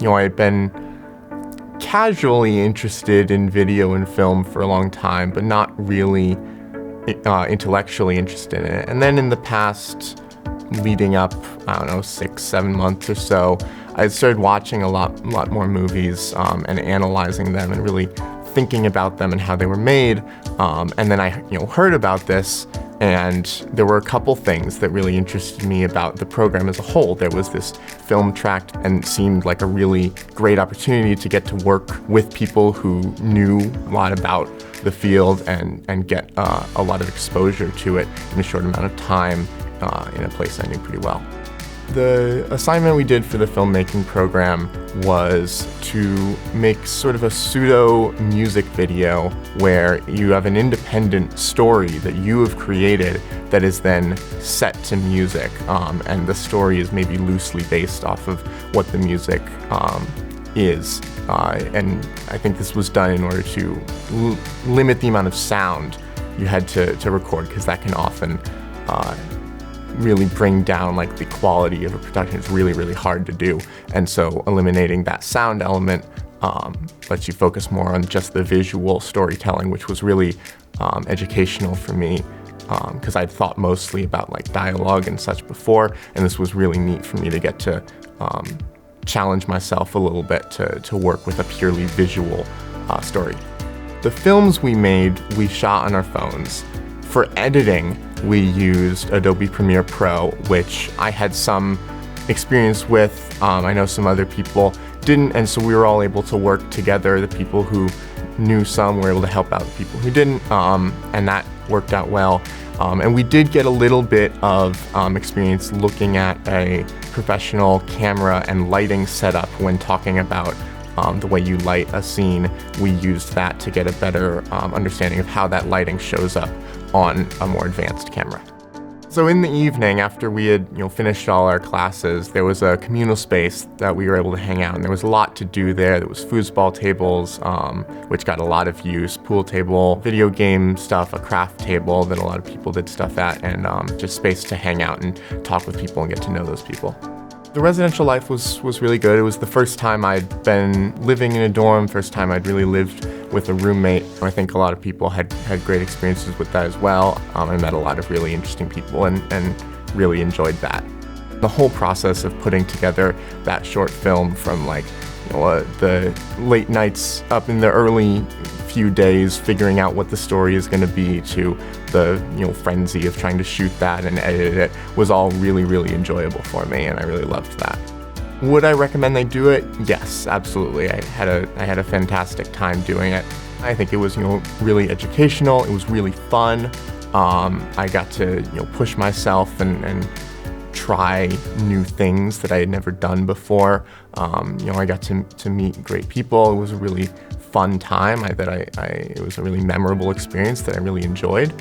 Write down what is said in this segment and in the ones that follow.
I had been casually interested in video and film for a long time, but not really intellectually interested in it. And then in the past, leading up, 6-7 months or so, I started watching a lot more movies and analyzing them and really thinking about them and how they were made. And then I heard about this, and there were a couple things that really interested me about the program as a whole. There was this film track, and it seemed like a really great opportunity to get to work with people who knew a lot about the field and get a lot of exposure to it in a short amount of time in a place I knew pretty well. The assignment we did for the filmmaking program was to make sort of a pseudo music video where you have an independent story that you have created that is then set to music, and the story is maybe loosely based off of what the music is. And I think this was done in order to limit the amount of sound you had to record, because that can often really bring down the quality of a production. It's really, really hard to do. And so eliminating that sound element lets you focus more on just the visual storytelling, which was really educational for me, because I'd thought mostly about dialogue and such before, and this was really neat for me to get to challenge myself a little bit to work with a purely visual story. The films we made, we shot on our phones. For editing, we used Adobe Premiere Pro, which I had some experience with. I know some other people didn't, and so we were all able to work together. The people who knew some were able to help out the people who didn't, and that worked out well. And we did get a little bit of experience looking at a professional camera and lighting setup when talking about the way you light a scene. We used that to get a better understanding of how that lighting shows up on a more advanced camera. So in the evening, after we had finished all our classes, there was a communal space that we were able to hang out, and there was a lot to do there. There was foosball tables, which got a lot of use, pool table, video game stuff, a craft table that a lot of people did stuff at, and just space to hang out and talk with people and get to know those people. The residential life was really good. It was the first time I'd been living in a dorm, first time I'd really lived with a roommate. I think a lot of people had great experiences with that as well. I met a lot of really interesting people and really enjoyed that. The whole process of putting together that short film, from the late nights up in the early few days figuring out what the story is going to be, to the frenzy of trying to shoot that and edit it, was all really, really enjoyable for me, and I really loved that. Would I recommend they do it? Yes, absolutely. I had a fantastic time doing it. I think it was really educational. It was really fun. I got to push myself and try new things that I had never done before. I got to meet great people. It was a really fun time. It was a really memorable experience that I really enjoyed.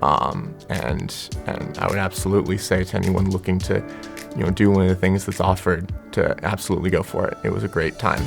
And I would absolutely say to anyone looking to do one of the things that's offered to absolutely go for it. It was a great time.